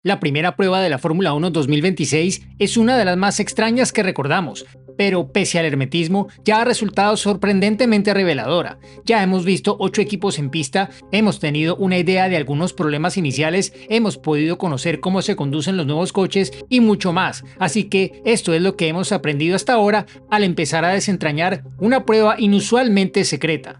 La primera prueba de la Fórmula 1 2026 es una de las más extrañas que recordamos, pero pese al hermetismo, ya ha resultado sorprendentemente reveladora. Ya hemos visto 8 equipos en pista, hemos tenido una idea de algunos problemas iniciales, hemos podido conocer cómo se conducen los nuevos coches y mucho más. Así que esto es lo que hemos aprendido hasta ahora al empezar a desentrañar una prueba inusualmente secreta.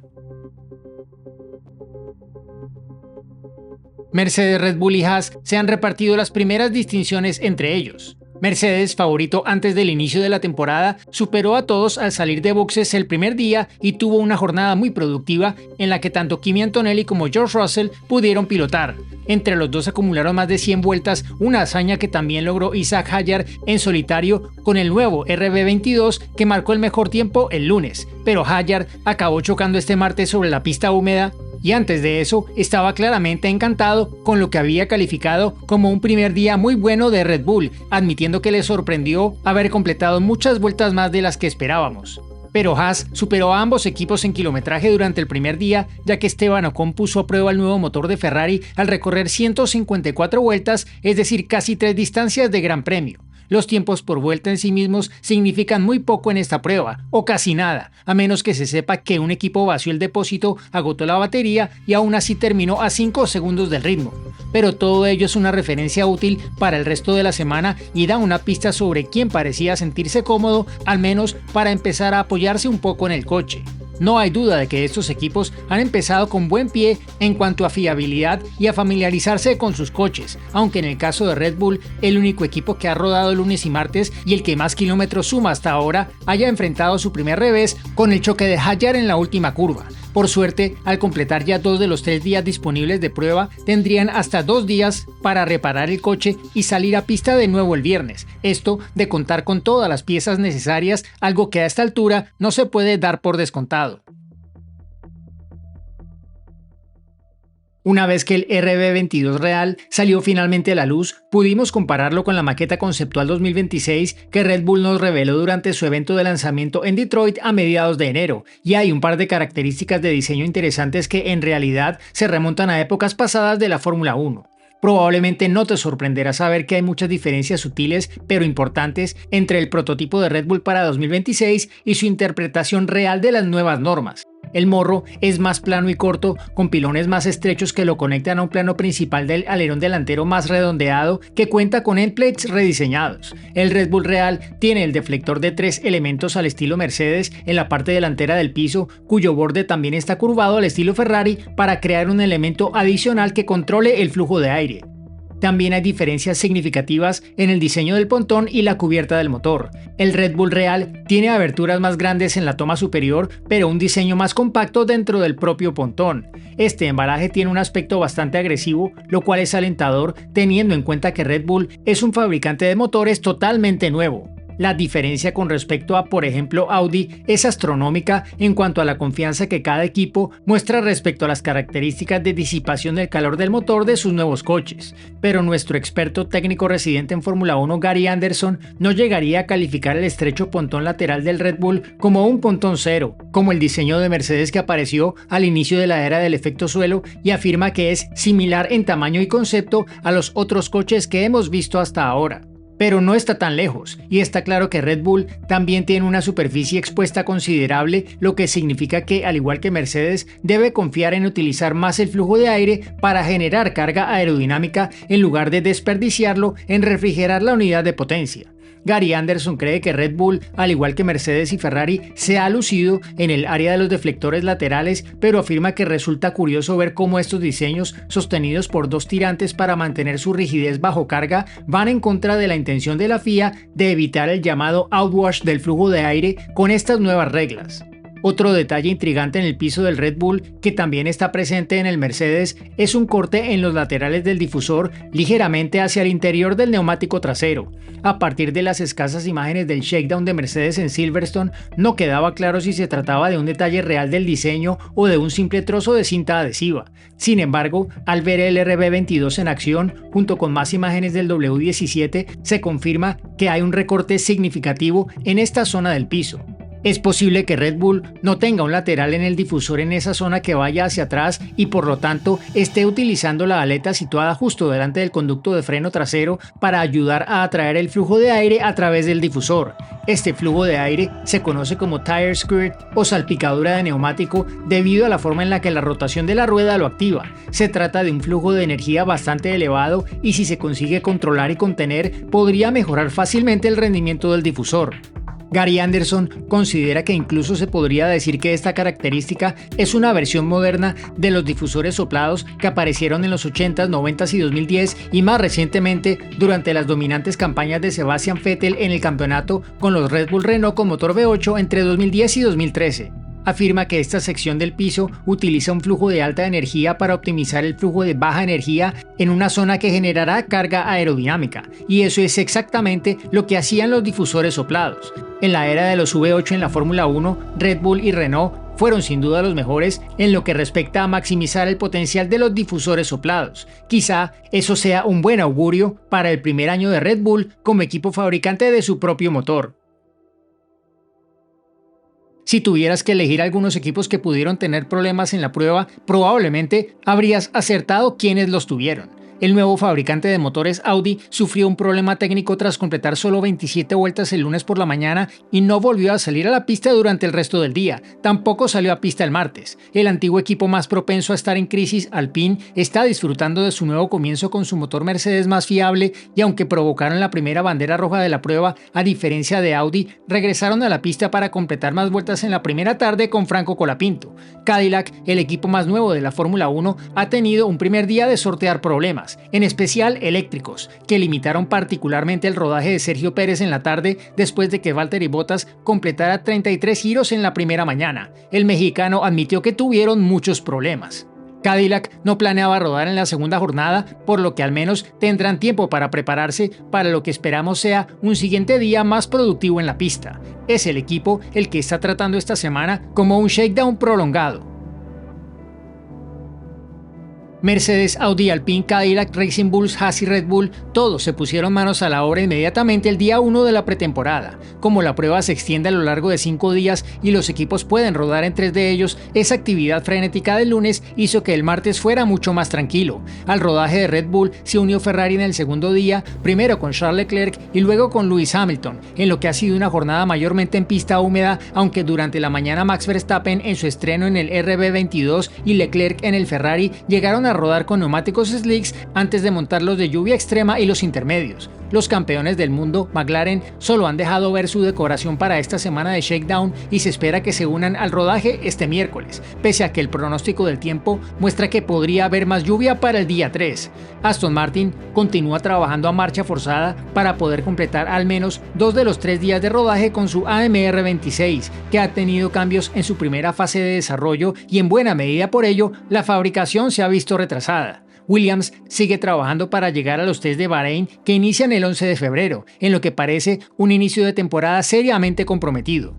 Mercedes, Red Bull y Haas se han repartido las primeras distinciones entre ellos. Mercedes, favorito antes del inicio de la temporada, superó a todos al salir de boxes el primer día y tuvo una jornada muy productiva en la que tanto Kimi Antonelli como George Russell pudieron pilotar. Entre los dos acumularon más de 100 vueltas, una hazaña que también logró Isaac Hadjar en solitario con el nuevo RB22 que marcó el mejor tiempo el lunes, pero Hadjar acabó chocando este martes sobre la pista húmeda. Y antes de eso, estaba claramente encantado con lo que había calificado como un primer día muy bueno de Red Bull, admitiendo que le sorprendió haber completado muchas vueltas más de las que esperábamos. Pero Haas superó a ambos equipos en kilometraje durante el primer día, ya que Esteban Ocon puso a prueba el nuevo motor de Ferrari al recorrer 154 vueltas, es decir, casi 3 distancias de Gran Premio. Los tiempos por vuelta en sí mismos significan muy poco en esta prueba, o casi nada, a menos que se sepa que un equipo vació el depósito, agotó la batería y aún así terminó a 5 segundos del ritmo. Pero todo ello es una referencia útil para el resto de la semana y da una pista sobre quién parecía sentirse cómodo, al menos para empezar a apoyarse un poco en el coche. No hay duda de que estos equipos han empezado con buen pie en cuanto a fiabilidad y a familiarizarse con sus coches, aunque en el caso de Red Bull, el único equipo que ha rodado lunes y martes y el que más kilómetros suma hasta ahora, haya enfrentado su primer revés con el choque de Hadjar en la última curva. Por suerte, al completar ya 2 de los 3 días disponibles de prueba, tendrían hasta 2 días para reparar el coche y salir a pista de nuevo el viernes. Esto de contar con todas las piezas necesarias, algo que a esta altura no se puede dar por descontado. Una vez que el RB22 real salió finalmente a la luz, pudimos compararlo con la maqueta conceptual 2026 que Red Bull nos reveló durante su evento de lanzamiento en Detroit a mediados de enero, y hay un par de características de diseño interesantes que en realidad se remontan a épocas pasadas de la Fórmula 1. Probablemente no te sorprenderá saber que hay muchas diferencias sutiles pero importantes entre el prototipo de Red Bull para 2026 y su interpretación real de las nuevas normas. El morro es más plano y corto, con pilones más estrechos que lo conectan a un plano principal del alerón delantero más redondeado que cuenta con endplates rediseñados. El Red Bull real tiene el deflector de 3 elementos al estilo Mercedes en la parte delantera del piso, cuyo borde también está curvado al estilo Ferrari para crear un elemento adicional que controle el flujo de aire. También hay diferencias significativas en el diseño del pontón y la cubierta del motor. El Red Bull real tiene aberturas más grandes en la toma superior, pero un diseño más compacto dentro del propio pontón. Este embalaje tiene un aspecto bastante agresivo, lo cual es alentador teniendo en cuenta que Red Bull es un fabricante de motores totalmente nuevo. La diferencia con respecto a, por ejemplo, Audi es astronómica en cuanto a la confianza que cada equipo muestra respecto a las características de disipación del calor del motor de sus nuevos coches. Pero nuestro experto técnico residente en Fórmula 1, Gary Anderson, no llegaría a calificar el estrecho pontón lateral del Red Bull como un pontón cero, como el diseño de Mercedes que apareció al inicio de la era del efecto suelo, y afirma que es similar en tamaño y concepto a los otros coches que hemos visto hasta ahora. Pero no está tan lejos, y está claro que Red Bull también tiene una superficie expuesta considerable, lo que significa que, al igual que Mercedes, debe confiar en utilizar más el flujo de aire para generar carga aerodinámica en lugar de desperdiciarlo en refrigerar la unidad de potencia. Gary Anderson cree que Red Bull, al igual que Mercedes y Ferrari, se ha lucido en el área de los deflectores laterales, pero afirma que resulta curioso ver cómo estos diseños, sostenidos por 2 tirantes para mantener su rigidez bajo carga, van en contra de la intención de la FIA de evitar el llamado outwash del flujo de aire con estas nuevas reglas. Otro detalle intrigante en el piso del Red Bull, que también está presente en el Mercedes, es un corte en los laterales del difusor ligeramente hacia el interior del neumático trasero. A partir de las escasas imágenes del shakedown de Mercedes en Silverstone, no quedaba claro si se trataba de un detalle real del diseño o de un simple trozo de cinta adhesiva. Sin embargo, al ver el RB22 en acción, junto con más imágenes del W17, se confirma que hay un recorte significativo en esta zona del piso. Es posible que Red Bull no tenga un lateral en el difusor en esa zona que vaya hacia atrás y por lo tanto esté utilizando la aleta situada justo delante del conducto de freno trasero para ayudar a atraer el flujo de aire a través del difusor. Este flujo de aire se conoce como tire squirt o salpicadura de neumático debido a la forma en la que la rotación de la rueda lo activa. Se trata de un flujo de energía bastante elevado y si se consigue controlar y contener podría mejorar fácilmente el rendimiento del difusor. Gary Anderson considera que incluso se podría decir que esta característica es una versión moderna de los difusores soplados que aparecieron en los 80s, 90s y 2010 y más recientemente durante las dominantes campañas de Sebastian Vettel en el campeonato con los Red Bull Renault con motor V8 entre 2010 y 2013. Afirma que esta sección del piso utiliza un flujo de alta energía para optimizar el flujo de baja energía en una zona que generará carga aerodinámica, y eso es exactamente lo que hacían los difusores soplados. En la era de los V8 en la Fórmula 1, Red Bull y Renault fueron sin duda los mejores en lo que respecta a maximizar el potencial de los difusores soplados. Quizá eso sea un buen augurio para el primer año de Red Bull como equipo fabricante de su propio motor. Si tuvieras que elegir algunos equipos que pudieron tener problemas en la prueba, probablemente habrías acertado quiénes los tuvieron. El nuevo fabricante de motores Audi sufrió un problema técnico tras completar solo 27 vueltas el lunes por la mañana y no volvió a salir a la pista durante el resto del día. Tampoco salió a pista el martes. El antiguo equipo más propenso a estar en crisis, Alpine, está disfrutando de su nuevo comienzo con su motor Mercedes más fiable y aunque provocaron la primera bandera roja de la prueba, a diferencia de Audi, regresaron a la pista para completar más vueltas en la primera tarde con Franco Colapinto. Cadillac, el equipo más nuevo de la Fórmula 1, ha tenido un primer día de sortear problemas, en especial eléctricos, que limitaron particularmente el rodaje de Sergio Pérez en la tarde después de que Valtteri Bottas completara 33 giros en la primera mañana. El mexicano admitió que tuvieron muchos problemas. Cadillac no planeaba rodar en la segunda jornada, por lo que al menos tendrán tiempo para prepararse para lo que esperamos sea un siguiente día más productivo en la pista. Es el equipo el que está tratando esta semana como un shakedown prolongado. Mercedes, Audi, Alpine, Cadillac, Racing Bulls, Haas y Red Bull, todos se pusieron manos a la obra inmediatamente el día 1 de la pretemporada. Como la prueba se extiende a lo largo de 5 días y los equipos pueden rodar en 3 de ellos, esa actividad frenética del lunes hizo que el martes fuera mucho más tranquilo. Al rodaje de Red Bull se unió Ferrari en el segundo día, primero con Charles Leclerc y luego con Lewis Hamilton, en lo que ha sido una jornada mayormente en pista húmeda, aunque durante la mañana Max Verstappen en su estreno en el RB22 y Leclerc en el Ferrari llegaron a rodar con neumáticos slicks antes de montar los de lluvia extrema y los intermedios. Los campeones del mundo, McLaren, solo han dejado ver su decoración para esta semana de shakedown y se espera que se unan al rodaje este miércoles, pese a que el pronóstico del tiempo muestra que podría haber más lluvia para el día 3. Aston Martin continúa trabajando a marcha forzada para poder completar al menos 2 de los 3 días de rodaje con su AMR26, que ha tenido cambios en su primera fase de desarrollo y en buena medida por ello la fabricación se ha visto retrasada. Williams sigue trabajando para llegar a los test de Bahrein que inician el 11 de febrero, en lo que parece un inicio de temporada seriamente comprometido.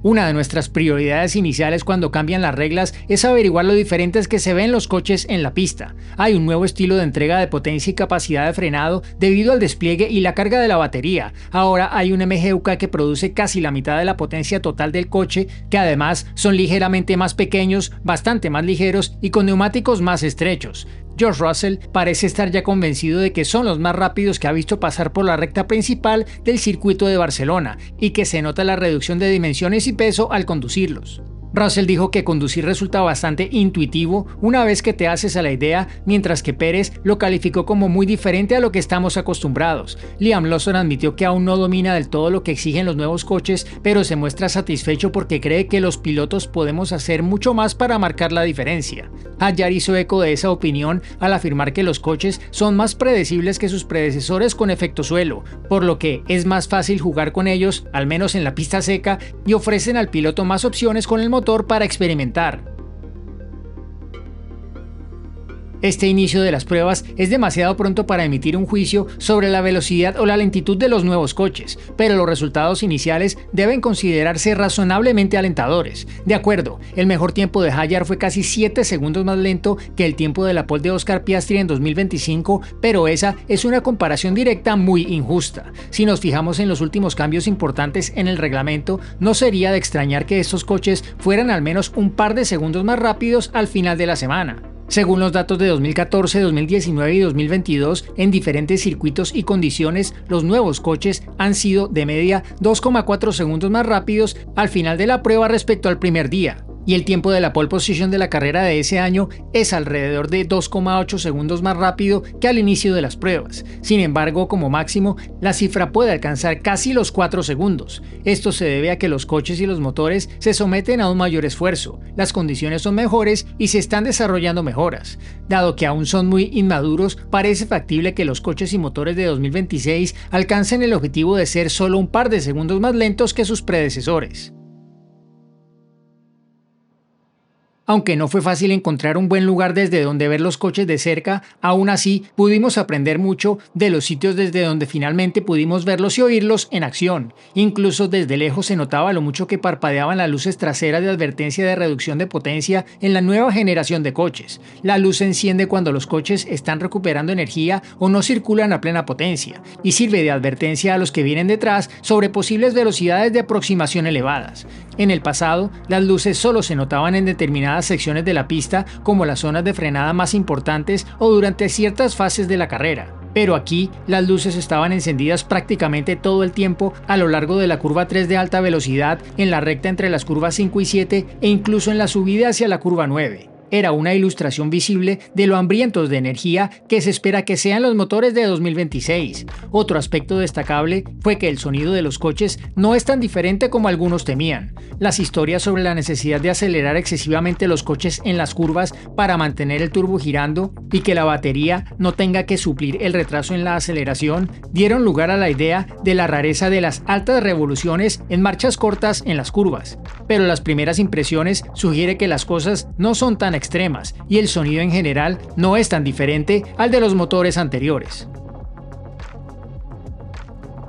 Una de nuestras prioridades iniciales cuando cambian las reglas es averiguar lo diferentes que se ven los coches en la pista. Hay un nuevo estilo de entrega de potencia y capacidad de frenado debido al despliegue y la carga de la batería. Ahora hay un MGUK que produce casi la mitad de la potencia total del coche, que además son ligeramente más pequeños, bastante más ligeros y con neumáticos más estrechos. George Russell parece estar ya convencido de que son los más rápidos que ha visto pasar por la recta principal del circuito de Barcelona y que se nota la reducción de dimensiones y peso al conducirlos. Russell dijo que conducir resulta bastante intuitivo una vez que te haces a la idea, mientras que Pérez lo calificó como muy diferente a lo que estamos acostumbrados. Liam Lawson admitió que aún no domina del todo lo que exigen los nuevos coches, pero se muestra satisfecho porque cree que los pilotos podemos hacer mucho más para marcar la diferencia. Hadjar hizo eco de esa opinión al afirmar que los coches son más predecibles que sus predecesores con efecto suelo, por lo que es más fácil jugar con ellos, al menos en la pista seca, y ofrecen al piloto más opciones con el motor para experimentar. Este inicio de las pruebas es demasiado pronto para emitir un juicio sobre la velocidad o la lentitud de los nuevos coches, pero los resultados iniciales deben considerarse razonablemente alentadores. De acuerdo, el mejor tiempo de Hadjar fue casi 7 segundos más lento que el tiempo de la pole de Oscar Piastri en 2025, pero esa es una comparación directa muy injusta. Si nos fijamos en los últimos cambios importantes en el reglamento, no sería de extrañar que estos coches fueran al menos un par de segundos más rápidos al final de la semana. Según los datos de 2014, 2019 y 2022, en diferentes circuitos y condiciones, los nuevos coches han sido de media 2,4 segundos más rápidos al final de la prueba respecto al primer día. Y el tiempo de la pole position de la carrera de ese año es alrededor de 2,8 segundos más rápido que al inicio de las pruebas. Sin embargo, como máximo, la cifra puede alcanzar casi los 4 segundos. Esto se debe a que los coches y los motores se someten a un mayor esfuerzo, las condiciones son mejores y se están desarrollando mejoras. Dado que aún son muy inmaduros, parece factible que los coches y motores de 2026 alcancen el objetivo de ser solo un par de segundos más lentos que sus predecesores. Aunque no fue fácil encontrar un buen lugar desde donde ver los coches de cerca, aún así pudimos aprender mucho de los sitios desde donde finalmente pudimos verlos y oírlos en acción. Incluso desde lejos se notaba lo mucho que parpadeaban las luces traseras de advertencia de reducción de potencia en la nueva generación de coches. La luz se enciende cuando los coches están recuperando energía o no circulan a plena potencia, y sirve de advertencia a los que vienen detrás sobre posibles velocidades de aproximación elevadas. En el pasado, las luces solo se notaban en determinadas secciones de la pista, como las zonas de frenada más importantes o durante ciertas fases de la carrera. Pero aquí, las luces estaban encendidas prácticamente todo el tiempo a lo largo de la curva 3 de alta velocidad, en la recta entre las curvas 5 y 7 e incluso en la subida hacia la curva 9. Era una ilustración visible de lo hambrientos de energía que se espera que sean los motores de 2026. Otro aspecto destacable fue que el sonido de los coches no es tan diferente como algunos temían. Las historias sobre la necesidad de acelerar excesivamente los coches en las curvas para mantener el turbo girando y que la batería no tenga que suplir el retraso en la aceleración dieron lugar a la idea de la rareza de las altas revoluciones en marchas cortas en las curvas. Pero las primeras impresiones sugieren que las cosas no son tan extremas y el sonido en general no es tan diferente al de los motores anteriores.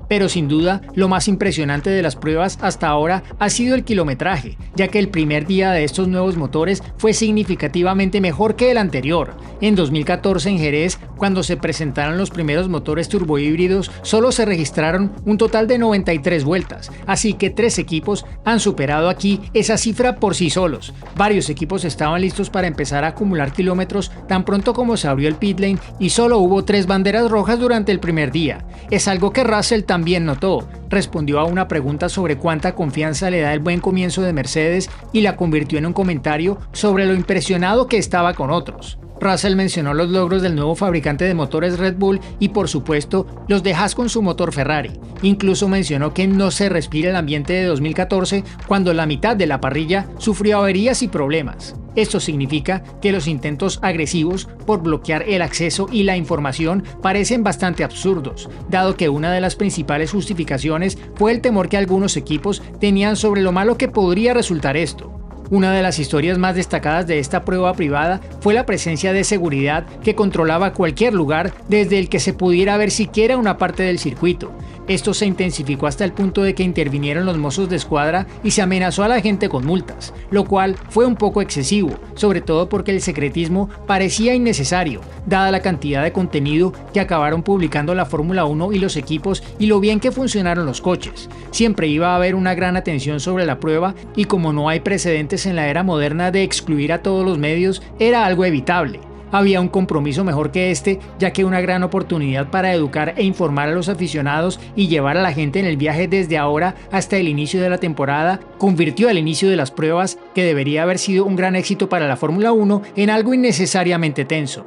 Pero sin duda, lo más impresionante de las pruebas hasta ahora ha sido el kilometraje, ya que el primer día de estos nuevos motores fue significativamente mejor que el anterior. En 2014 en Jerez, cuando se presentaron los primeros motores turbohíbridos, solo se registraron un total de 93 vueltas, así que 3 equipos han superado aquí esa cifra por sí solos. Varios equipos estaban listos para empezar a acumular kilómetros tan pronto como se abrió el pit lane y solo hubo 3 banderas rojas durante el primer día. Es algo que Russell también notó. Respondió a una pregunta sobre cuánta confianza le da el buen comienzo de Mercedes y la convirtió en un comentario sobre lo impresionado que estaba con otros. Russell mencionó los logros del nuevo fabricante de motores Red Bull y por supuesto los de Haas con su motor Ferrari. Incluso mencionó que no se respira el ambiente de 2014 cuando la mitad de la parrilla sufrió averías y problemas. Esto significa que los intentos agresivos por bloquear el acceso y la información parecen bastante absurdos, dado que una de las principales justificaciones fue el temor que algunos equipos tenían sobre lo malo que podría resultar esto. Una de las historias más destacadas de esta prueba privada fue la presencia de seguridad que controlaba cualquier lugar desde el que se pudiera ver siquiera una parte del circuito. Esto se intensificó hasta el punto de que intervinieron los mozos de escuadra y se amenazó a la gente con multas, lo cual fue un poco excesivo, sobre todo porque el secretismo parecía innecesario, dada la cantidad de contenido que acabaron publicando la Fórmula 1 y los equipos y lo bien que funcionaron los coches. Siempre iba a haber una gran atención sobre la prueba y como no hay precedentes en la era moderna de excluir a todos los medios, era algo evitable. Había un compromiso mejor que este, ya que una gran oportunidad para educar e informar a los aficionados y llevar a la gente en el viaje desde ahora hasta el inicio de la temporada, convirtió el inicio de las pruebas, que debería haber sido un gran éxito para la Fórmula 1, en algo innecesariamente tenso.